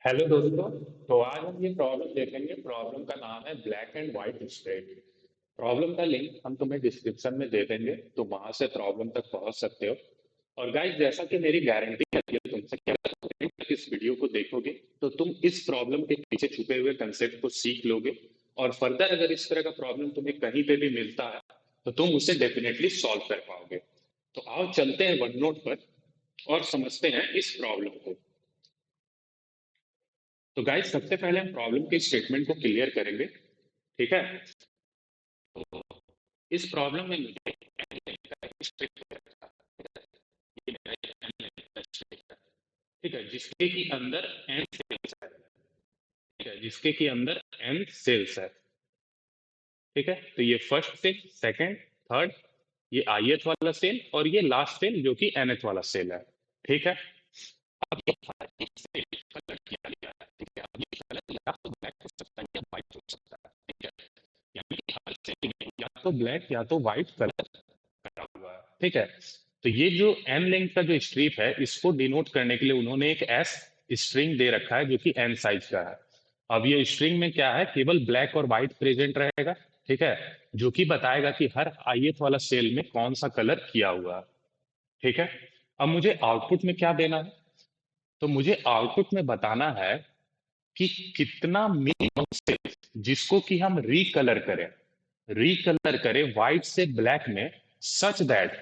Hello दोस्तों। तो आज हम ये प्रॉब्लम देखेंगे। प्रॉब्लम का नाम है black and white straight. Problem का लिंक हम तुम्हें डिस्क्रिप्शन में दे देंगे, तो वहां से प्रॉब्लम तक पहुंच सकते हो। और गाइस, जैसा कि मेरी गारंटी है तुमसे कि अगर तुम end तक इस वीडियो को देखोगे तो तुम इस प्रॉब्लम के पीछे छुपे हुए कंसेप्ट को सीख लोगे। और फर्दर अगर इस तरह का प्रॉब्लम तुम्हें कहीं पे भी मिलता है तो तुम उसे डेफिनेटली सॉल्व कर पाओगे। तो आओ चलते हैं वन नोट पर और समझते हैं इस प्रॉब्लम को। तो गाइस, सबसे पहले हम प्रॉब्लम के स्टेटमेंट को क्लियर करेंगे। ठीक है। इस प्रॉब्लम में मुझे ठीक है, जिसके की अंदर एन सेल्स है। ठीक है, जिसके की अंदर एन सेल्स है। ठीक है, तो ये फर्स्ट सेल, सेकंड, थर्ड, ये आईएथ वाला सेल और ये लास्ट सेल जो कि एनएथ वाला सेल है। ठीक है। अब ये सेल कलर किया गया है। ठीक है, अब ये कलर या तो ब्लैक हो सकता है या व्हाइट हो सकता है। ठीक है, यानी कि हर सेल में या तो ब्लैक या तो व्हाइट कलर करा हुआ है। ठीक है, तो ये जो एन लेंथ का जो स्ट्रिप है, इसको डिनोट करने के लिए उन्होंने एक एस स्ट्रिंग दे रखा है जो कि एन साइज का है। अब ये स्ट्रिंग में क्या है, केवल ब्लैक और व्हाइट प्रेजेंट रहेगा। ठीक है, जो कि बताएगा कि हर आईएथ वाला सेल में कौन सा कलर किया हुआ है। ठीक है, अब मुझे आउटपुट में क्या देना है, तो मुझे आउटपुट में बताना है कि कितना मिनिमम सेल जिसको कि हम रीकलर करें व्हाइट से ब्लैक में, सच दैट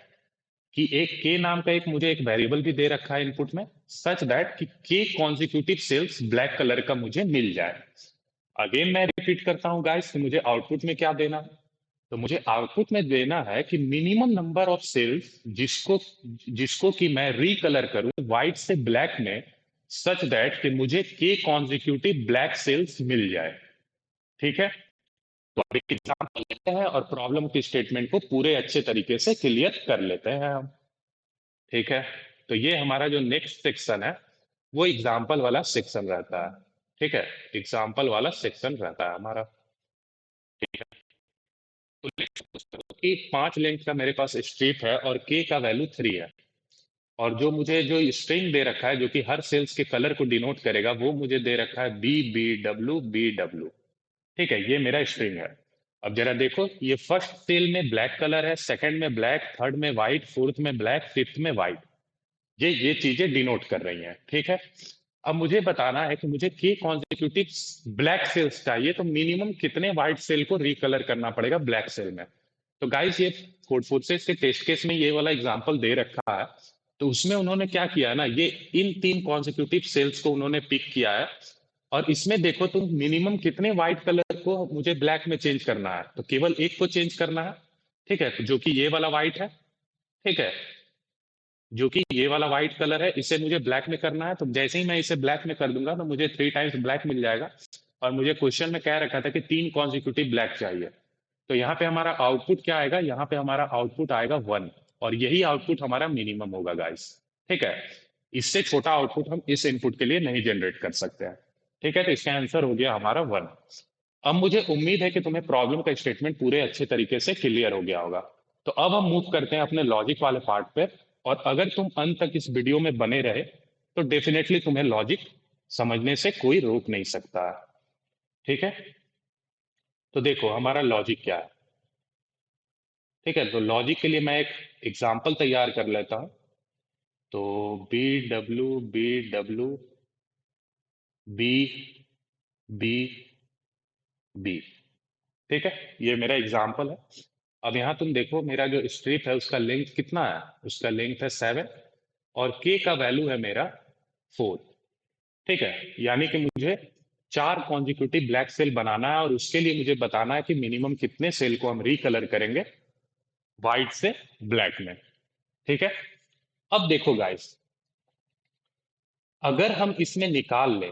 कि एक के नाम का एक मुझे एक वेरिएबल भी दे रखा है इनपुट में, सच दैट कि के कॉन्जिक्यूटिव सेल्स ब्लैक कलर का मुझे मिल जाए। अगेन मैं रिपीट करता हूं गाइस कि मुझे आउटपुट में क्या देना है, तो मुझे आउटपुट में देना है कि मिनिमम नंबर ऑफ सेल्स जिसको जिसको कि मैं रीकलर करूं व्हाइट से ब्लैक में, सच दैट कि मुझे के कॉन्जिक्यूटिव ब्लैक सेल्स मिल जाए। ठीक है, तो अब एक एग्जांपल लेते हैं और प्रॉब्लम के स्टेटमेंट को पूरे अच्छे तरीके से क्लियर कर लेते हैं हम। ठीक है, तो ये हमारा जो नेक्स्ट सेक्शन है वो एग्जाम्पल वाला सेक्शन रहता है। ठीक है, एग्जाम्पल वाला सेक्शन रहता है हमारा। ठीक है, तो कि 5 लेंथ का मेरे पास स्ट्रिप है और के का वैल्यू 3 है। और जो मुझे जो स्ट्रिंग दे रखा है जो कि हर सेल्स के कलर को डिनोट करेगा, वो मुझे दे रखा है B B W B W. ठीक है, ये मेरा स्ट्रिंग है। अब जरा देखो, ये फर्स्ट सेल में ब्लैक कलर है, सेकंड में ब्लैक, थर्ड में व्हाइट, फोर्थ में ब्लैक, फिफ्थ में व्हाइट। ये चीजें डिनोट कर रही हैं। ठीक है, अब मुझे बताना है कि मुझे के कॉन्जिक्यूटिव ब्लैक सेल्स चाहिए, तो मिनिमम कितने व्हाइट सेल को रिकलर करना पड़ेगा ब्लैक सेल में। तो गाइस, ये फोर्सेस के टेस्ट केस में ये वाला एग्जांपल दे रखा है। तो उसमें उन्होंने क्या किया है ना, ये इन 3 कॉन्जिक्यूटिव सेल्स को उन्होंने पिक किया है। और इसमें देखो तुम, मिनिमम कितने व्हाइट कलर को मुझे ब्लैक में चेंज करना है, तो केवल एक को चेंज करना है। ठीक है, तो जो कि ये वाला व्हाइट है। ठीक है, जो कि ये वाला व्हाइट कलर है, इसे मुझे ब्लैक में करना है। तो जैसे ही मैं इसे ब्लैक में कर दूंगा तो मुझे 3 टाइम्स ब्लैक मिल जाएगा। और मुझे क्वेश्चन में कह रखा था कि 3 कॉन्जिक्यूटिव ब्लैक चाहिए। तो यहाँ पे हमारा आउटपुट क्या आएगा, यहाँ पे हमारा आउटपुट आएगा 1। और यही आउटपुट हमारा मिनिमम होगा गाइस। ठीक है, इससे छोटा आउटपुट हम इस इनपुट के लिए नहीं जनरेट कर सकते हैं। ठीक है, तो इसका आंसर हो गया हमारा 1। अब मुझे उम्मीद है कि तुम्हें प्रॉब्लम का स्टेटमेंट पूरे अच्छे तरीके से क्लियर हो गया होगा। तो अब हम मूव करते हैं अपने लॉजिक वाले पार्ट पे। और अगर तुम अंत तक इस वीडियो में बने रहे तो डेफिनेटली तुम्हें लॉजिक समझने से कोई रोक नहीं सकता है। ठीक है, तो देखो हमारा लॉजिक क्या है। ठीक है, तो लॉजिक के लिए मैं एक एग्जाम्पल तैयार कर लेता हूं। तो बी बी बी बी। ठीक है, ये मेरा एग्जाम्पल है। अब यहां तुम देखो, मेरा जो स्ट्रिप है उसका लेंथ कितना है, उसका लेंथ है 7। और के का वैल्यू है मेरा 4। ठीक है, यानी कि मुझे 4 कॉन्जिक्यूटिव ब्लैक सेल बनाना है और उसके लिए मुझे बताना है कि मिनिमम कितने सेल को हम रिकलर करेंगे व्हाइट से ब्लैक में। ठीक है, अब देखो गाइस, अगर हम इसमें निकाल ले,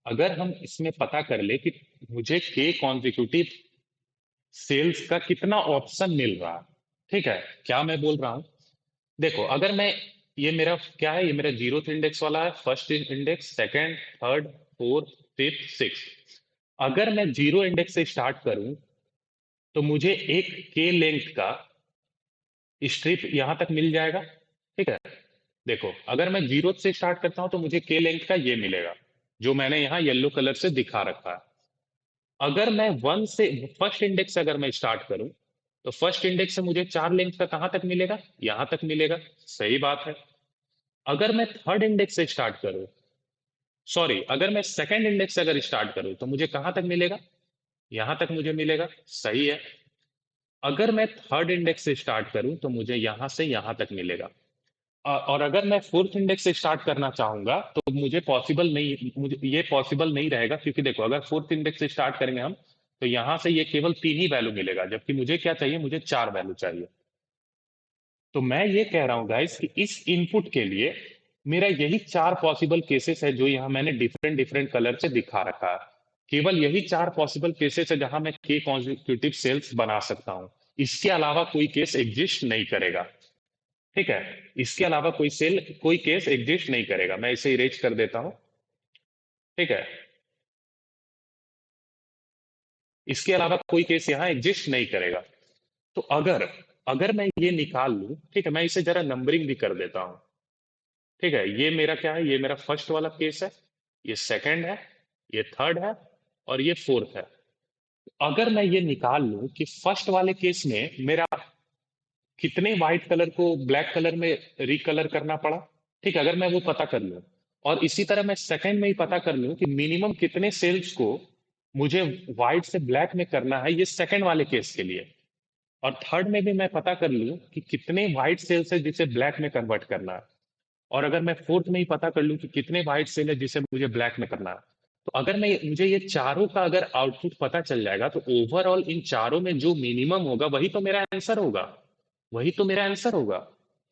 अगर हम इसमें पता कर ले कि मुझे के कॉन्जिक्यूटिव सेल्स का कितना ऑप्शन मिल रहा है। ठीक है, क्या मैं बोल रहा हूं, देखो अगर मैं, ये मेरा क्या है, ये मेरा जीरोथ इंडेक्स वाला है, first index, second, third, fourth, fifth, six. अगर मैं जीरो इंडेक्स से स्टार्ट करूं तो मुझे एक के लेंथ का स्ट्रिप यहां तक मिल जाएगा। ठीक है, देखो अगर मैं जीरो से स्टार्ट करता हूं तो मुझे के लेंथ का ये मिलेगा। जो मैंने यहाँ येलो कलर से दिखा रखा है। अगर मैं वन से फर्स्ट इंडेक्स से अगर मैं स्टार्ट करूं, तो फर्स्ट इंडेक्स से मुझे चार लेंथ का कहां तक मिलेगा, यहां तक मिलेगा। सही बात है। अगर मैं थर्ड इंडेक्स से स्टार्ट करूं, सॉरी, अगर मैं सेकंड इंडेक्स से अगर स्टार्ट करूं तो मुझे कहां तक मिलेगा, यहां तक मुझे मिलेगा। सही है। अगर मैं थर्ड इंडेक्स से स्टार्ट करूं तो मुझे यहां से यहां तक मिलेगा। और अगर मैं फोर्थ इंडेक्स से स्टार्ट करना चाहूंगा तो मुझे पॉसिबल नहीं, मुझे ये पॉसिबल नहीं रहेगा, क्योंकि देखो अगर फोर्थ इंडेक्स से स्टार्ट करेंगे हम तो यहां से ये केवल तीन ही वैल्यू मिलेगा, जबकि मुझे क्या चाहिए, मुझे चार वैल्यू चाहिए। तो मैं ये कह रहा हूं गाइस कि इस इनपुट के लिए मेरा यही चार पॉसिबल केसेस है जो यहां मैंने डिफरेंट डिफरेंट कलर से दिखा रखा है। केवल यही चार पॉसिबल केसेस है जहां मैं के कॉन्जिक्यूटिव सेल्स बना सकता हूं। इसके अलावा कोई केस एग्जिस्ट नहीं करेगा। ठीक है। इसके अलावा कोई केस एग्जिस्ट नहीं करेगा। मैं इसे इरेज कर देता हूं। ठीक है। इसके अलावा कोई केस यहां एग्जिस्ट नहीं करेगा। तो अगर अगर मैं ये निकाल लूं, ठीक है, मैं इसे जरा नंबरिंग भी कर देता हूं। ठीक है, ये मेरा क्या है, ये मेरा फर्स्ट वाला केस है, ये सेकंड है, ये थर्ड है, और ये फोर्थ है। अगर मैं ये निकाल लूं कि फर्स्ट वाले केस में मेरा कितने व्हाइट कलर को ब्लैक कलर में रिकलर करना पड़ा, ठीक है, अगर मैं वो पता कर लूं, और इसी तरह मैं सेकंड में ही पता कर लूं कि मिनिमम कितने सेल्स को मुझे व्हाइट से ब्लैक में करना है, ये सेकंड वाले केस के लिए, और थर्ड में भी मैं पता कर लूं कि कितने व्हाइट सेल्स है जिसे ब्लैक में कन्वर्ट करना है, और अगर मैं फोर्थ में ही पता कर लूं कि कितने व्हाइट सेल है जिसे मुझे ब्लैक में करना है, तो अगर मैं मुझे ये चारों का अगर आउटपुट पता चल जाएगा तो ओवरऑल इन चारों में जो मिनिमम होगा वही तो मेरा आंसर होगा। वही तो मेरा आंसर होगा,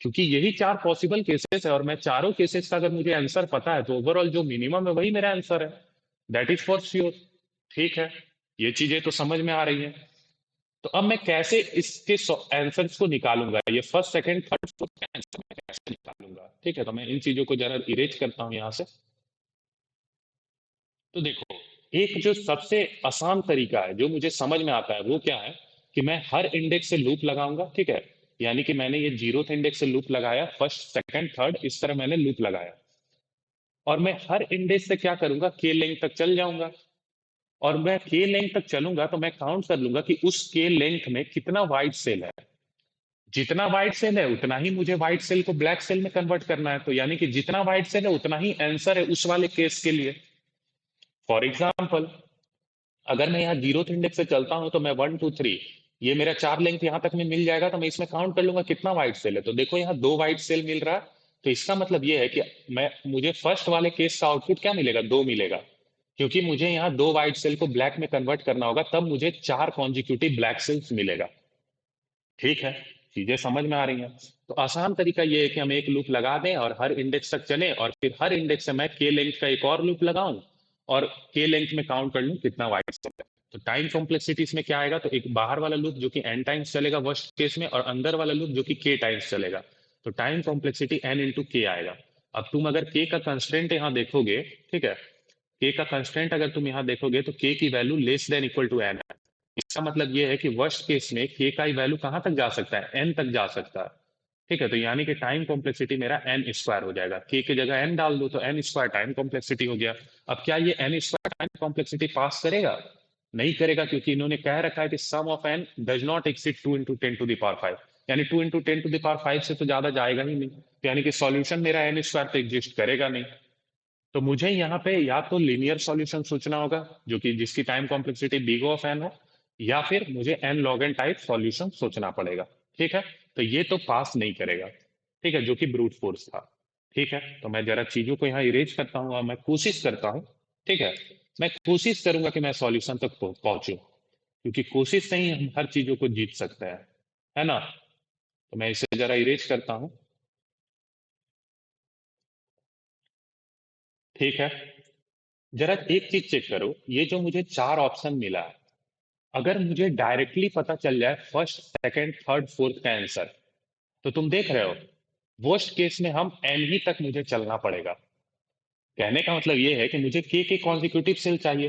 क्योंकि यही चार पॉसिबल केसेस है और मैं चारों केसेस का अगर मुझे आंसर पता है तो ओवरऑल जो मिनिमम है वही मेरा आंसर है। That is for sure. ठीक है। ये चीजें तो समझ में आ रही हैं। तो अब मैं कैसे इसके आंसर्स को निकालूंगा, ये फर्स्ट सेकंड थर्ड फोर्थ का आंसर मैं कैसे निकालूंगा। ठीक है, तो मैं इन चीजों को जरा इरेज करता हूं यहां से। तो देखो, एक जो सबसे आसान तरीका है जो मुझे समझ में आता है वो क्या है, कि मैं हर इंडेक्स से लूप लगाऊंगा। ठीक है, यानी कि मैंने ये जीरोथ इंडेक्स से लूप लगाया, फर्स्ट सेकंड थर्ड इस तरह मैंने लूप लगाया, और मैं हर इंडेक्स से क्या करूंगा, के लेंथ तक चल जाऊंगा, और मैं के लेंथ तक चलूंगा तो मैं काउंट कर लूंगा कि उस के लेंथ में कितना व्हाइट सेल है। जितना व्हाइट सेल है उतना ही मुझे व्हाइट सेल को ब्लैक सेल में कन्वर्ट करना है, तो यानी कि जितना व्हाइट सेल है उतना ही आंसर है उस वाले केस के लिए। फॉर एग्जाम्पल, अगर मैं यहाँ जीरो इंडेक्स से चलता हूं तो मैं वन टू थ्री, ये मेरा चार लेंथ यहां तक में मिल जाएगा, तो मैं इसमें काउंट कर लूंगा कितना व्हाइट सेल है, तो देखो यहाँ दो व्हाइट सेल मिल रहा है। तो इसका मतलब ये है कि मुझे फर्स्ट वाले केस का आउटपुट क्या मिलेगा, दो मिलेगा, क्योंकि मुझे यहाँ दो व्हाइट सेल को ब्लैक में कन्वर्ट करना होगा, तब मुझे चार कॉन्जिक्यूटिव ब्लैक सेल्स मिलेगा। ठीक है, चीजें समझ में आ रही हैं। तो आसान तरीका ये है कि हम एक लूप लगा दें और हर इंडेक्स तक चलें, और फिर हर इंडेक्स से मैं के लेंथ का एक और लूप लगाऊं, और के लेंथ में काउंट कर लूं कितना वाइड सेल है। तो टाइम कॉम्प्लेक्सिटी इसमें क्या आएगा, तो एक बाहर वाला लूप जो कि एन टाइम्स चलेगा वर्स्ट केस में, और अंदर वाला लूप जो कि के टाइम्स चलेगा। तो टाइम कॉम्प्लेक्सिटी एन इंटू के आएगा। अब तुम अगर के का कंस्टेंट यहाँ देखोगे, ठीक है, के का कंस्टेंट अगर तुम यहाँ देखोगे तो के की value less than equal to N है। इसका मतलब ये है कि वर्स्ट केस में के का वैल्यू कहां तक जा सकता है, एन तक जा सकता है। ठीक है, तो यानी कि टाइम कॉम्प्लेक्सिटी मेरा एन स्क्वायर हो जाएगा, के की जगह एन डाल दो तो एन स्क्वायर टाइम कॉम्प्लेक्सिटी हो गया। अब क्या ये N square time complexity pass करेगा, नहीं करेगा, क्योंकि इन्होंने कह रखा है कि sum of N does not exceed two into ten to the power five, यानी two into ten to the power five से तो ज्यादा जाएगा ही नहीं, तो यानी कि सॉल्यूशन मेरा एन स्क्वायर तो एग्जिस्ट करेगा नहीं। तो मुझे यहाँ पे या तो लीनियर सॉल्यूशन सोचना होगा जो कि जिसकी time complexity big of N हो, या फिर मुझे N log N type solution सोचना पड़ेगा। ठीक है, तो ये तो पास नहीं करेगा। ठीक है, जो कि ब्रूट फोर्स था। ठीक है, तो मैं जरा चीजों को यहाँ इरेज करता हूँ और मैं कोशिश करता हूँ। ठीक है, मैं कोशिश करूंगा कि मैं सॉल्यूशन तक पहुंचूं, क्योंकि कोशिश से ही हम हर चीजों को जीत सकते हैं, है ना। तो मैं इसे जरा इरेज करता हूँ। ठीक है, जरा एक चीज चेक करो, ये जो मुझे चार ऑप्शन मिला है, अगर मुझे डायरेक्टली पता चल जाए फर्स्ट सेकंड थर्ड फोर्थ का आंसर, तो तुम देख रहे हो वर्स्ट केस में हम एन ही तक मुझे चलना पड़ेगा। कहने का मतलब ये है कि मुझे के कॉन्जिक्यूटिव सेल चाहिए,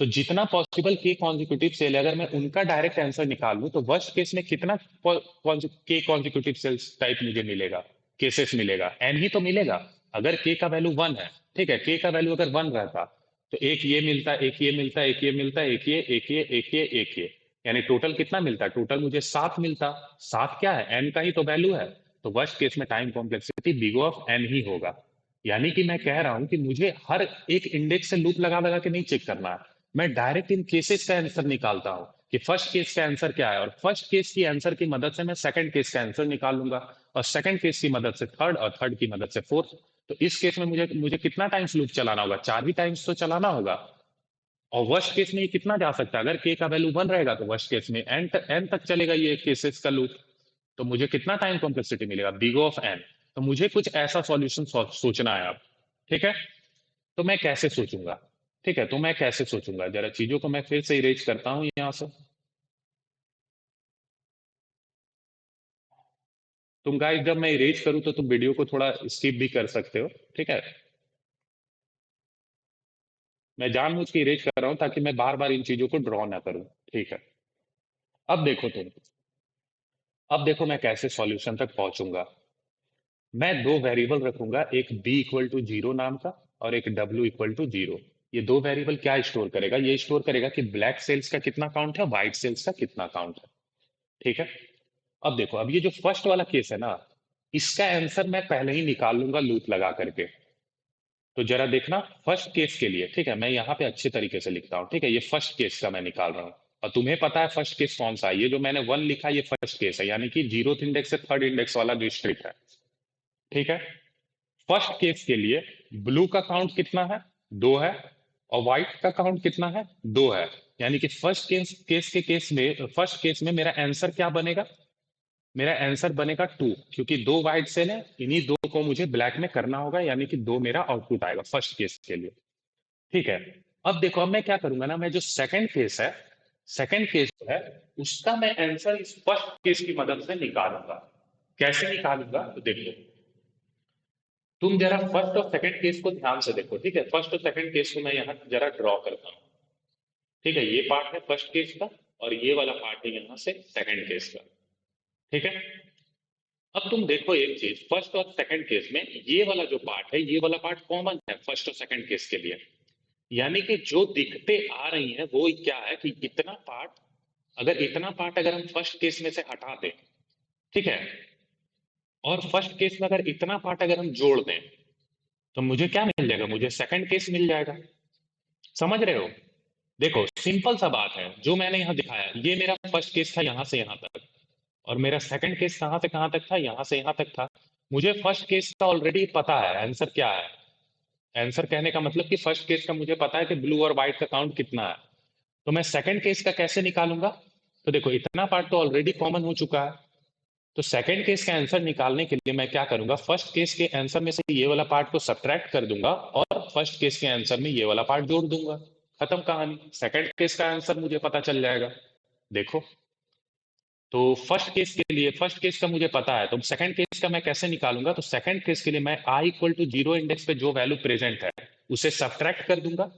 तो जितना पॉसिबल के कॉन्जिक्यूटिव सेल है अगर मैं उनका डायरेक्ट आंसर निकाल लूं तो वर्स्ट केस में कितना के कॉन्जिक्यूटिव सेल्स टाइप मुझे मिलेगा, केसेस मिलेगा, एन ही तो मिलेगा। अगर के का वैल्यू वन है, ठीक है, के का वैल्यू अगर वन रहता तो एक ये मिलता है, एक ये मिलता है, एक ये मिलता है, एक ये, एक ये, एक ये, एक ये, यानी टोटल कितना मिलता है? टोटल मुझे 7 मिलता। 7 क्या है? एन का ही तो वैल्यू है। तो वर्स्ट केस में time complexity big of N ही होगा। यानी कि मैं कह रहा हूं कि मुझे हर एक इंडेक्स से लूप लगा लगा के नहीं चेक करना है, मैं डायरेक्ट इन केसेस का आंसर निकालता हूं कि फर्स्ट केस का आंसर क्या है, और फर्स्ट केस की आंसर की मदद से मैं सेकंड केस का आंसर निकालूंगा, और सेकंड केस की मदद से थर्ड, और थर्ड की मदद से फोर्थ। तो इस केस में मुझे मुझे कितना टाइम्स लूप चलाना होगा? 4 ही टाइम्स तो चलाना होगा। और वर्स्ट केस में ये कितना जा सकता है? अगर के का वैल्यू 1 रहेगा तो वर्स्ट केस में एन तक चलेगा ये केसेस का लूप। तो मुझे कितना टाइम कॉम्प्लेक्सिटी मिलेगा? Big of N. तो मुझे कुछ ऐसा सॉल्यूशन सोचना है अब। ठीक है, तो मैं कैसे सोचूंगा? ठीक है, तो मैं कैसे सोचूंगा, जरा चीजों को मैं फिर से इरेज करता हूं यहां से। तुम गाइस जब मैं इरेज करूं तो तुम वीडियो को थोड़ा स्किप भी कर सकते हो। ठीक है, मैं जानबूझ के इरेज कर रहा हूं ताकि मैं बार बार इन चीजों को ड्रॉ ना करूं। ठीक है, अब देखो तुम, अब देखो मैं कैसे सॉल्यूशन तक पहुंचूंगा। मैं दो वेरिएबल रखूंगा, एक बी इक्वल टू जीरो नाम का, और एक डब्ल्यू इक्वल टू जीरो। ये दो वेरिएबल क्या स्टोर करेगा? ये स्टोर करेगा कि ब्लैक सेल्स का कितना काउंट है, व्हाइट सेल्स का कितना काउंट है। ठीक है, अब देखो, अब ये जो फर्स्ट वाला केस है ना, इसका आंसर मैं पहले ही निकाल लूंगा लूप लगा करके। तो जरा देखना, फर्स्ट केस के लिए, ठीक है, मैं यहाँ पे अच्छे तरीके से लिखता हूँ। ठीक है, ये फर्स्ट केस का मैं निकाल रहा हूँ, और तुम्हें पता है फर्स्ट केस कौन सा है? ये जो मैंने वन लिखा है, ये फर्स्ट केस है, यानी कि जीरो इंडेक्स से थर्ड इंडेक्स वाला जो स्ट्रिप है। ठीक है, फर्स्ट केस के लिए ब्लू का काउंट कितना है? 2 है। और व्हाइट का काउंट कितना है? 2 है। यानी कि फर्स्ट केस में, फर्स्ट केस में मेरा आंसर क्या बनेगा? मेरा आंसर बनेगा 2, क्योंकि दो व्हाइट सेल है, इन्हीं दो को मुझे ब्लैक में करना होगा, यानी कि 2 मेरा आउटपुट आएगा फर्स्ट केस के लिए। ठीक है, अब देखो, अब मैं क्या करूंगा ना, मैं जो सेकंड केस है, सेकंड केस है, उसका मैं आंसर इस फर्स्ट केस की मदद से निकालूंगा। कैसे निकालूंगा? तो देखो, तुम जरा फर्स्ट और सेकंड केस को ध्यान से देखो। ठीक है, फर्स्ट और सेकंड केस को मैं यहाँ जरा ड्रॉ करता हूँ। ठीक है, ये पार्ट है फर्स्ट केस का, और ये वाला पार्ट है यहाँ से सेकंड केस का। ठीक है, अब तुम देखो एक चीज, फर्स्ट और सेकंड केस में ये वाला जो पार्ट है, ये वाला पार्ट कॉमन है फर्स्ट और सेकंड केस के लिए। यानी कि जो दिखते आ रही है वो क्या है कि इतना पार्ट, अगर इतना पार्ट अगर हम फर्स्ट केस में से हटा दें, ठीक है, और फर्स्ट केस में अगर इतना पार्ट अगर हम जोड़ दें, तो मुझे क्या मिल जाएगा? मुझे सेकंड केस मिल जाएगा। समझ रहे हो? देखो, सिंपल सा बात है, जो मैंने यहाँ दिखाया, ये मेरा फर्स्ट केस था यहाँ से यहाँ तक, और मेरा सेकंड केस कहाँ से कहाँ तक था? यहाँ से यहाँ तक था। मुझे फर्स्ट केस का ऑलरेडी पता है आंसर क्या है। आंसर कहने का मतलब कि फर्स्ट केस का मुझे पता है कि ब्लू और व्हाइट का काउंट कितना है। तो मैं सेकंड केस का कैसे निकालूंगा? तो देखो, इतना पार्ट तो ऑलरेडी कॉमन हो चुका है। तो सेकंड केस का आंसर निकालने के लिए मैं क्या करूंगा? फर्स्ट केस के आंसर में से ये वाला पार्ट को सब्ट्रैक्ट कर दूंगा, और फर्स्ट केस के आंसर में ये वाला पार्ट जोड़ दूंगा। खत्म कहानी, सेकंड केस का आंसर मुझे पता चल जाएगा। देखो, तो फर्स्ट केस के लिए, फर्स्ट केस का मुझे पता है, तो सेकंड केस का मैं कैसे निकालूंगा? तो सेकंड केस के लिए मैं आई इक्वल टू जीरो इंडेक्स पे जो वैल्यू प्रेजेंट है उसे सब्ट्रैक्ट कर दूंगा।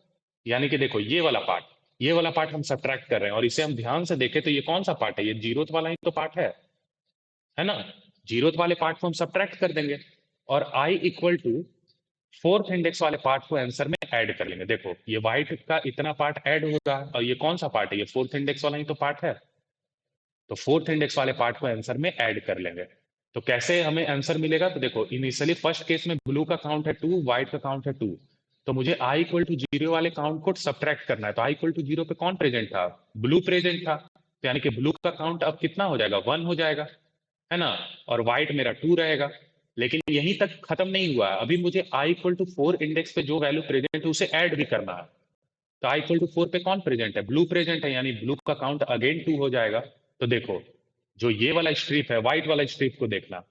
यानी कि देखो, ये वाला पार्ट, ये वाला पार्ट हम सब्ट्रैक्ट कर रहे हैं, और इसे हम ध्यान से देखें तो ये कौन सा पार्ट है? ये जीरोथ वाला ही तो पार्ट है ना? जीरोथ वाले पार्ट को हम सब्ट्रैक्ट कर देंगे, और I equal to fourth index वाले पार्ट को आंसर में ऐड कर लेंगे। देखो, ये व्हाइट का इतना पार्ट ऐड होगा, और ये कौन सा पार्ट है? ये फोर्थ इंडेक्स वाला ही तो पार्ट है। तो फोर्थ इंडेक्स वाले पार्ट को आंसर में ऐड कर लेंगे। तो कैसे हमें आंसर मिलेगा? तो देखो, इनिशियली फर्स्ट केस में ब्लू का काउंट है 2, व्हाइट का काउंट है 2। तो मुझे आई इक्वल टू जीरो वाले काउंट को सब्ट्रैक्ट करना है। तो आई इक्वल टू जीरो पे कौन प्रेजेंट था? ब्लू प्रेजेंट था। तो यानी कि ब्लू का काउंट अब कितना हो जाएगा? 1 हो जाएगा, है ना? और व्हाइट मेरा 2 रहेगा। लेकिन यहीं तक खत्म नहीं हुआ है, अभी मुझे आई इक्वल टू 4 इंडेक्स पे जो वैल्यू प्रेजेंट है उसे ऐड भी करना है। तो आई इक्वल टू 4 पे कौन प्रेजेंट है? ब्लू प्रेजेंट है, यानी ब्लू का काउंट अगेन 2 हो जाएगा। तो देखो, जो ये वाला स्ट्रिप है, व्हाइट वाला स्ट्रिप को देखना,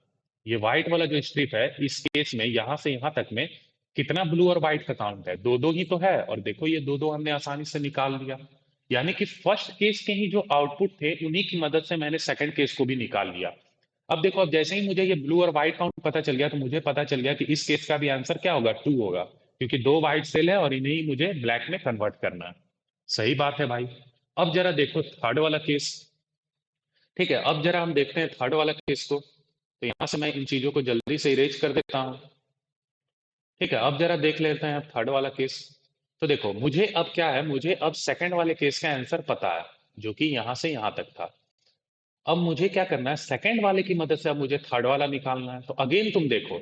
ये व्हाइट वाला जो स्ट्रिप है, इस केस में यहां से यहां तक में कितना ब्लू और व्हाइट का काउंट है? दो दो ही तो है, और देखो ये दो दो हमने आसानी से निकाल लिया। यानी कि फर्स्ट केस के ही जो आउटपुट थे उन्हीं की मदद से मैंने सेकंड केस को भी निकाल लिया। अब देखो, अब जैसे ही मुझे ये ब्लू और व्हाइट काउंट पता चल गया, तो मुझे पता चल गया कि इस केस का भी आंसर क्या होगा? 2 होगा, क्योंकि दो व्हाइट सेल है और इन्हें ही मुझे ब्लैक में कन्वर्ट करना है। सही बात है भाई। अब जरा देखो थर्ड वाला केस। ठीक है, अब जरा हम देखते हैं थर्ड वाला केस को। तो यहां से मैं इन चीजों को जल्दी से इरेज कर देता हूं। ठीक है, अब जरा देख लेते हैं थर्ड वाला केस। तो देखो मुझे अब क्या है, मुझे अब सेकंड वाले केस का आंसर पता है, जो कि यहां से यहां तक था। अब मुझे क्या करना है, सेकंड वाले की मदद से अब मुझे थर्ड वाला निकालना है। तो अगेन तुम देखो,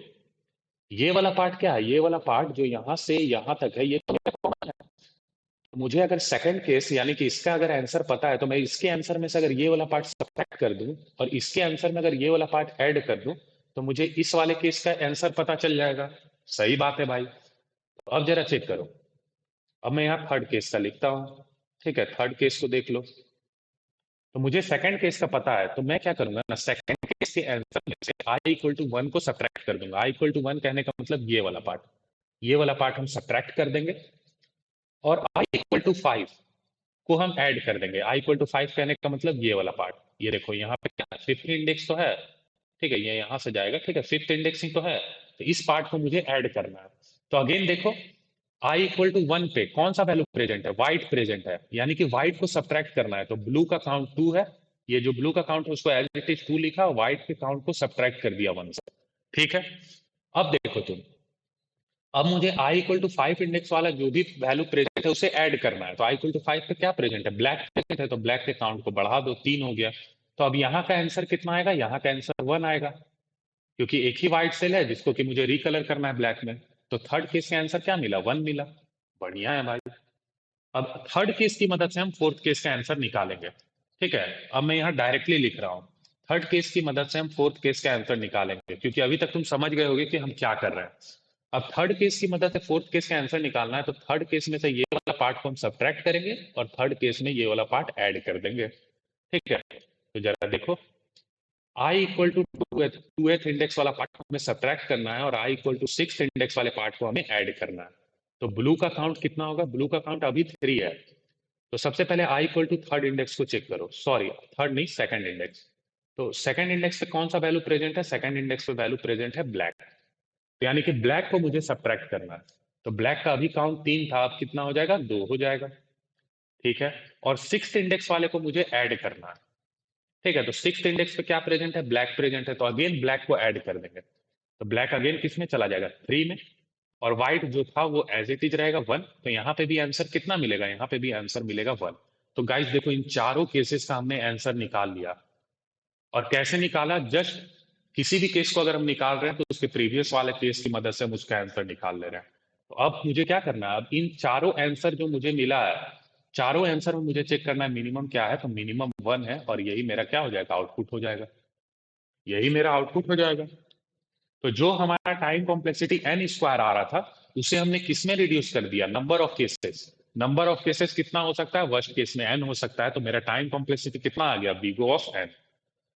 ये वाला पार्ट क्या है, ये वाला पार्ट जो यहां से यहां तक है, ये तो मुझे अगर सेकंड केस यानी कि इसका अगर आंसर पता है, तो मैं इसके आंसर में से अगर ये वाला पार्ट सब्ट्रैक्ट कर दूं और इसके आंसर में अगर ये वाला पार्ट ऐड कर दूं, तो मुझे इस वाले केस का आंसर पता चल जाएगा। सही बात है भाई। तो अब जरा चेक करो। अब मैं यहाँ थर्ड केस का लिखता हूँ। ठीक है, थर्ड केस को देख लो। तो मुझे सेकंड केस का पता है, तो मैं क्या करूंगा ना, सेकंड केस के आंसर में से आई इक्वल टू वन को सब्ट्रैक्ट कर दूंगा। आई इक्वल टू वन कहने का मतलब ये वाला पार्ट, ये वाला पार्ट हम सब्ट्रैक्ट कर देंगे और आई इक्वल टू फाइव को हम ऐड कर देंगे। आई इक्वल टू फाइव कहने का मतलब ये वाला पार्ट, ये देखो यहाँ पे क्या फिफ्थ इंडेक्स तो है। ठीक है, ये यहां से जाएगा। ठीक है, फिफ्थ इंडेक्सिंग तो है, तो इस पार्ट को मुझे ऐड करना है। तो अगेन देखो, आई इक्वल टू वन पे कौन सा वैल्यू प्रेजेंट है, व्हाइट प्रेजेंट है, यानी कि व्हाइट को सब्ट्रैक्ट करना है। तो ब्लू का काउंट टू है, ये जो ब्लू का काउंट है उसको एज इट इज टू लिखा, व्हाइट के काउंट को सब्ट्रैक्ट कर दिया वन से। ठीक है, अब देखो तुम, अब मुझे आई इक्वल टू फाइव इंडेक्स वाला जो भी वैल्यू प्रेजेंट है उसे ऐड करना है। तो आई इक्वल टू फाइव पे क्या प्रेजेंट है, ब्लैक प्रेजेंट है, तो ब्लैक के काउंट को बढ़ा दो, तीन हो गया। तो अब यहाँ का आंसर कितना आएगा, यहाँ का आंसर वन आएगा, क्योंकि एक ही व्हाइट सेल है जिसको कि मुझे रिकलर करना है ब्लैक में। तो थर्ड केस का आंसर क्या मिला, वन मिला। बढ़िया है भाई। अब थर्ड केस की मदद से हम फोर्थ केस का आंसर निकालेंगे। ठीक है, अब मैं यहाँ डायरेक्टली लिख रहा हूँ, थर्ड केस की मदद से हम फोर्थ केस का आंसर निकालेंगे, क्योंकि अभी तक तुम समझ गए होगे कि हम क्या कर रहे हैं। अब थर्ड केस की मदद से फोर्थ केस का आंसर निकालना है, तो थर्ड केस में से ये वाला पार्ट को हम सब्ट्रैक्ट करेंगे और थर्ड केस में ये वाला पार्ट ऐड कर देंगे। ठीक है, तो जरा देखो, आई इक्वल टू टू एथ इंडेक्स वाला पार्ट को हमें सब्ट्रैक्ट करना है और I equal to six index वाले पार्ट को हमें ऐड करना है। तो ब्लू का काउंट कितना होगा, ब्लू का काउंट अभी थ्री है। तो सबसे पहले आई इक्वल टू थर्ड इंडेक्स को चेक करो, सॉरी थर्ड नहीं, सेकंड इंडेक्स। तो सेकंड इंडेक्स पे कौन सा वैल्यू प्रेजेंट है, सेकंड इंडेक्स पे वैल्यू प्रेजेंट है ब्लैक। तो यानी कि ब्लैक को मुझे सब्ट्रैक्ट करना है। तो ब्लैक का अभी काउंट तीन था, अब कितना हो जाएगा, दो हो जाएगा। ठीक है, और सिक्स इंडेक्स वाले को मुझे ऐड करना है। ठीक है, तो सिक्स इंडेक्स पे क्या प्रेजेंट है, ब्लैक प्रेजेंट है, तो अगेन ब्लैक को ऐड कर देंगे। तो ब्लैक अगेन किस में चला जाएगा, थ्री में। और व्हाइट जो था वो एज इट इज रहेगा वन। तो यहाँ पे भी आंसर कितना मिलेगा, यहाँ पे भी आंसर मिलेगा वन। तो गाइस देखो, इन चारों केसेस का हमने आंसर निकाल लिया। और कैसे निकाला, जस्ट किसी भी केस को अगर हम निकाल रहे हैं तो उसके प्रीवियस वाले केस की मदद से हम उसका आंसर निकाल ले रहे हैं। तो अब मुझे क्या करना है, अब इन चारों आंसर जो मुझे मिला है, चारों आंसर में मुझे चेक करना है मिनिमम क्या है। तो मिनिमम वन है और यही मेरा क्या हो जाएगा, आउटपुट हो जाएगा। यही मेरा आउटपुट हो जाएगा। तो जो हमारा टाइम कॉम्प्लेक्सिटी एन स्क्वायर आ रहा था, उसे हमने किस में रिड्यूस कर दिया, number of cases. Number of cases कितना हो सकता है, वर्स्ट केस में एन हो सकता है, तो मेरा टाइम कॉम्प्लेक्सिटी कितना आ गया, बीगो ऑफ एन।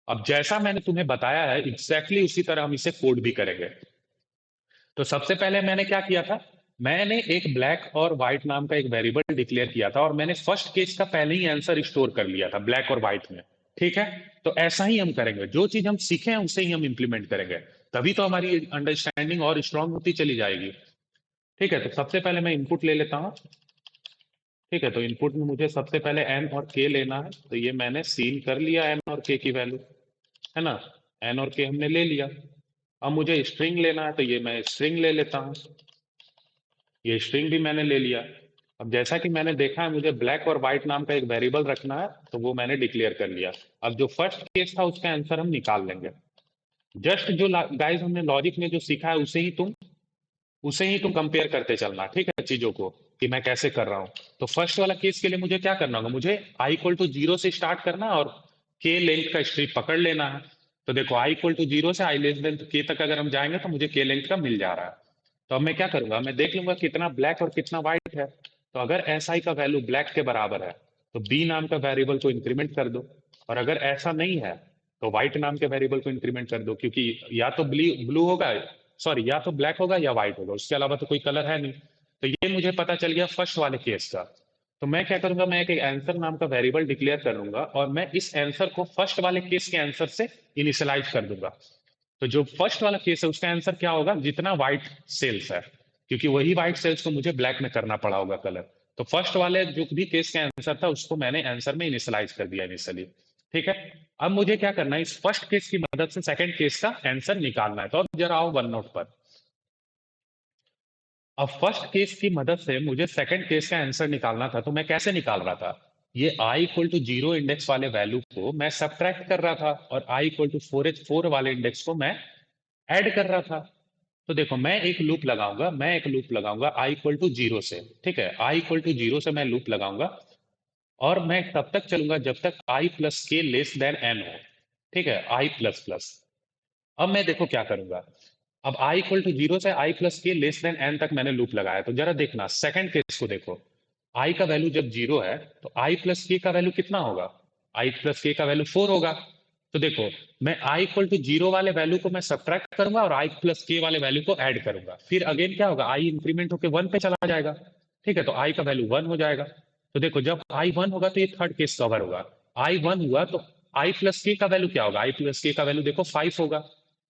अब जैसा मैंने तुम्हें बताया है एग्जैक्टली उसी तरह हम इसे कोड भी करेंगे। तो सबसे पहले मैंने क्या किया था, मैंने एक ब्लैक और व्हाइट नाम का एक वेरिएबल डिक्लेयर किया था और मैंने फर्स्ट केस का पहले ही आंसर स्टोर कर लिया था ब्लैक और व्हाइट में। ठीक है, तो ऐसा ही हम करेंगे, जो चीज हम सीखे हैं उसे ही हम इंप्लीमेंट करेंगे, तभी तो हमारी अंडरस्टैंडिंग और स्ट्रांग होती चली जाएगी। ठीक है, तो सबसे पहले मैं इनपुट ले लेता हूँ। ठीक है, तो इनपुट में मुझे सबसे पहले एन और के लेना है, तो ये मैंने सीन कर लिया एन और के की वैल्यू, है ना। एन और के हमने ले लिया। अब मुझे स्ट्रिंग लेना है, तो ये मैं स्ट्रिंग ले लेता हूँ। ये स्ट्रिंग भी मैंने ले लिया। अब जैसा कि मैंने देखा है मुझे ब्लैक और व्हाइट नाम का एक वेरिएबल रखना है, तो वो मैंने डिक्लेयर कर लिया। अब जो फर्स्ट केस था उसका आंसर हम निकाल लेंगे। जस्ट जो गाइस हमने लॉजिक में जो सीखा है उसे ही तुम कंपेयर करते चलना, ठीक है, चीजों को कि मैं कैसे कर रहा हूं। तो फर्स्ट वाला केस के लिए मुझे क्या करना होगा, मुझे आई इक्वल टू जीरो से स्टार्ट करना है और के लेंथ का स्ट्रिप पकड़ लेना है। तो देखो आई इक्वल टू जीरो से आई लेस देन के तक अगर हम जाएंगे तो मुझे के लेंथ का मिल जा रहा है। तो अब मैं क्या करूंगा, मैं देख लूंगा कितना ब्लैक और कितना व्हाइट है। तो अगर एस आई का वैल्यू ब्लैक के बराबर है, तो बी नाम का वेरिएबल को इंक्रीमेंट कर दो। और अगर ऐसा नहीं है, तो व्हाइट नाम के वेरिएबल को इंक्रीमेंट कर दो, क्योंकि या तो ब्लू ब्लू होगा, सॉरी या तो ब्लैक होगा या व्हाइट होगा, उसके अलावा तो कोई कलर है नहीं। तो ये मुझे पता चल गया फर्स्ट वाले केस का। तो मैं क्या करूंगा, मैं एक आंसर नाम का वेरिएबल डिक्लेयर करूंगा और मैं इस आंसर को फर्स्ट वाले केस के आंसर से इनिशियलाइज कर दूंगा। तो जो फर्स्ट वाला केस है उसका आंसर क्या होगा, जितना व्हाइट सेल्स है, क्योंकि वही व्हाइट सेल्स को मुझे ब्लैक में करना पड़ा होगा कलर। तो फर्स्ट वाले जो भी केस का आंसर था उसको मैंने आंसर में इनिशियलाइज कर दिया इनिशियली। ठीक है, अब मुझे क्या करना है, इस फर्स्ट केस की मदद से सेकंड केस का आंसर निकालना है। तो अब जरा आओ वन नोट पर। अब फर्स्ट केस की मदद से मुझे सेकंड केस का आंसर निकालना था, तो मैं कैसे निकाल रहा था? ये i equal to zero index वाले वैल्यू को मैं सब्ट्रैक्ट कर रहा था और i इक्वल टू फोर वाले इंडेक्स को मैं ऐड कर रहा था। तो देखो, मैं एक लूप लगाऊंगा i इक्वल टू जीरो से। ठीक है, i इक्वल टू जीरो से मैं लूप लगाऊंगा और मैं तब तक चलूंगा जब तक i प्लस के लेस देन n हो। ठीक है, i प्लस प्लस। अब मैं देखो क्या करूंगा। अब i इक्वल टू जीरो से i प्लस के लेस देन n तक मैंने लूप लगाया, तो जरा देखना सेकंड केस को देखो। i का वैल्यू जब जीरो है तो i प्लस के का वैल्यू कितना होगा? i प्लस के का वैल्यू फोर होगा। तो देखो, मैं i इक्वल टू जीरो वाले वैल्यू को मैं सब्ट्रैक्ट करूंगा और i प्लस के वाले वैल्यू को ऐड करूंगा, फिर अगेन क्या होगा, i इंक्रीमेंट होकर वन पे चला जाएगा। ठीक है, तो i का वैल्यू वन हो जाएगा। तो देखो, जब i वन होगा तो ये थर्ड केस कवर होगा। i वन हुआ तो i प्लस के का वैल्यू क्या होगा? i प्लस के का वैल्यू देखो फाइव होगा।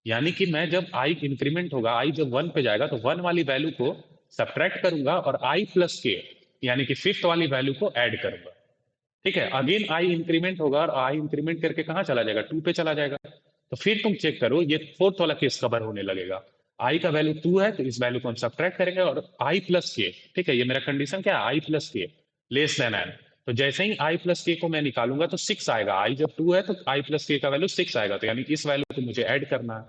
यानी कि मैं जब i इंक्रीमेंट होगा, i जब वन पे जाएगा तो वन वाली वैल्यू को सब्ट्रैक्ट करूंगा और i प्लस के यानी कि फिफ्थ वाली वैल्यू को ऐड करूंगा। ठीक है, अगेन i इंक्रीमेंट होगा और i इंक्रीमेंट करके कहां चला जाएगा? टू पे चला जाएगा। तो फिर तुम चेक करो, ये फोर्थ वाला केस कवर होने लगेगा। i का वैल्यू टू है तो इस वैल्यू को हम सब्ट्रैक्ट करेंगे और i प्लस के, ठीक है, ये मेरा कंडीशन क्या है, i प्लस के लेस देन n। तो जैसे ही i प्लस के को मैं निकालूंगा तो सिक्स आएगा। i जब टू है तो i प्लस के का वैल्यू सिक्स आएगा, तो यानी इस वैल्यू को मुझे ऐड करना है।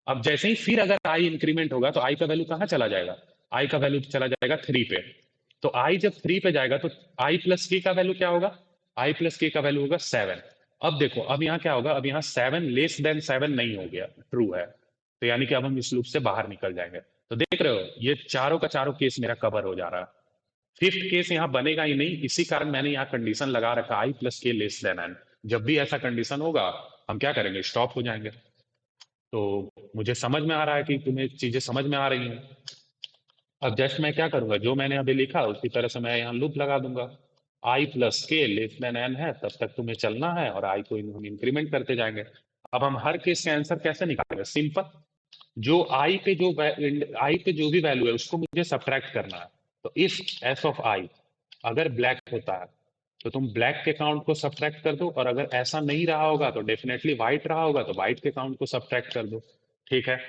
अब जैसे ही फिर अगर i इंक्रीमेंट होगा तो i का वैल्यू कहां चला जाएगा? i का वैल्यू चला जाएगा थ्री पे। तो i जब थ्री पे जाएगा तो i प्लस के का वैल्यू क्या होगा? i प्लस के का वैल्यू होगा सेवन। अब देखो, अब यहाँ क्या होगा, अब यहाँ सेवन लेस देन सेवन नहीं हो गया, ट्रू है। तो यानी कि अब हम इस लूप से बाहर निकल जाएंगे। तो देख रहे हो, ये चारों का चारों केस मेरा कवर हो जा रहा है। फिफ्थ केस यहाँ बनेगा ही नहीं, इसी कारण मैंने यहाँ कंडीशन लगा रखा आई प्लस के लेस देन एन। जब भी ऐसा कंडीशन होगा हम क्या करेंगे, स्टॉप हो जाएंगे। तो मुझे समझ में आ रहा है कि तुम्हें चीजें समझ में आ रही हैं। अब जस्ट मैं क्या करूंगा, जो मैंने अभी लिखा उसी तरह से मैं यहाँ लूप लगा दूंगा। आई प्लस के लेस देन एन है, तब तक तुम्हें चलना है और आई को हम इंक्रीमेंट करते जाएंगे। अब हम हर केस का आंसर कैसे निकालेंगे? सिंपल, जो आई पे जो भी वैल्यू है उसको मुझे सब्ट्रैक्ट करना है। तो इफ एस ऑफ आई अगर ब्लैक होता है तो तुम ब्लैक के काउंट को सब्ट्रैक्ट कर दो, और अगर ऐसा नहीं रहा होगा तो डेफिनेटली व्हाइट रहा होगा तो व्हाइट के काउंट को सब्ट्रैक्ट कर दो। ठीक है,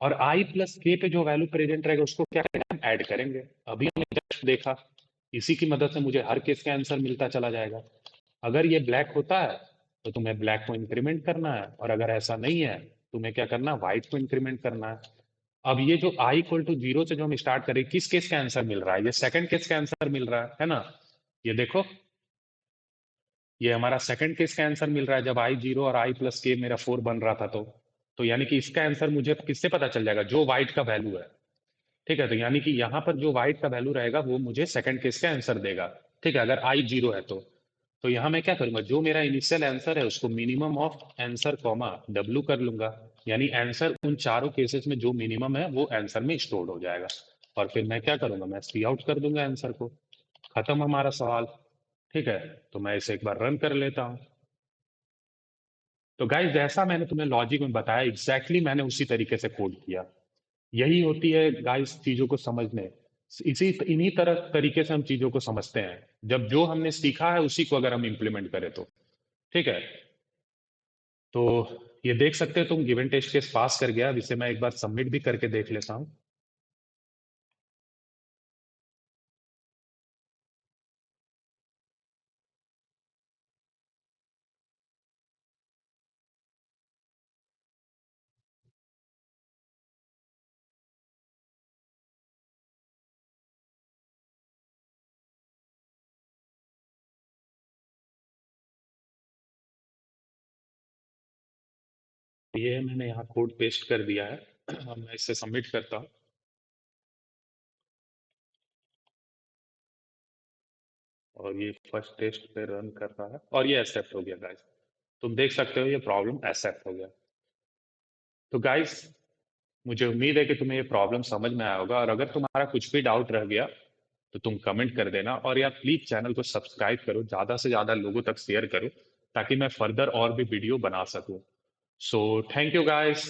और आई प्लस के पे जो वैल्यू प्रेजेंट रहेगा उसको क्या करेंगे, हम ऐड करेंगे। अभी हमने जस्ट देखा, इसी की मदद से मुझे हर केस का आंसर मिलता चला जाएगा। अगर ये ब्लैक होता है तो तुम्हें ब्लैक को इंक्रीमेंट करना है, और अगर ऐसा नहीं है तुम्हें क्या करना है, व्हाइट को इंक्रीमेंट करना है। अब ये जो i इक्वल टू जीरो से जो हम स्टार्ट करें, किस केस का आंसर मिल रहा है? ये सेकंड केस का आंसर मिल रहा है ना? ये देखो, ये हमारा सेकंड केस का आंसर मिल रहा है जब i जीरो और i प्लस के मेरा फोर बन रहा था। तो यानी कि इसका आंसर मुझे किससे पता चल जाएगा, जो व्हाइट का वैल्यू है। ठीक है, तो यानी कि यहाँ पर जो व्हाइट का वैल्यू रहेगा वो मुझे सेकंड केस का आंसर देगा। ठीक है, अगर i जीरो है तो यहाँ मैं क्या करूंगा, जो मेरा इनिशियल आंसर है उसको minimum of answer comma w कर लूंगा। यानी आंसर उन चारों केसेस में जो मिनिमम है वो आंसर में स्टोर हो जाएगा। और फिर मैं क्या करूंगा, मैं सी आउट कर दूंगा आंसर को। खत्म हमारा सवाल। ठीक है, तो मैं इसे एक बार रन कर लेता हूँ। तो गाइस, जैसा मैंने तुम्हें लॉजिक में बताया एग्जैक्टली मैंने उसी तरीके से कोड किया। यही होती है गाइस चीजों को समझने, इसी इन्हीं तरह तरीके से हम चीजों को समझते हैं, जब जो हमने सीखा है उसी को अगर हम इम्प्लीमेंट करें तो। ठीक है, तो ये देख सकते हो तुम, गिवन टेस्ट केस पास कर गया। अब इसे मैं एक बार सबमिट भी करके देख लेता हूँ। ये मैंने यहाँ कोड पेस्ट कर दिया है। अब मैं इसे सबमिट करता हूँ और ये फर्स्ट टेस्ट पे रन कर रहा है और ये एक्सेप्ट हो गया गाइस। तुम देख सकते हो ये प्रॉब्लम एक्सेप्ट हो गया। तो गाइस, मुझे उम्मीद है कि तुम्हें ये प्रॉब्लम समझ में आया होगा, और अगर तुम्हारा कुछ भी डाउट रह गया तो तुम कमेंट कर देना, और यार प्लीज चैनल को सब्सक्राइब करो, ज्यादा से ज्यादा लोगों तक शेयर करो ताकि मैं फर्दर और भी वीडियो बना सकूं। So thank you guys.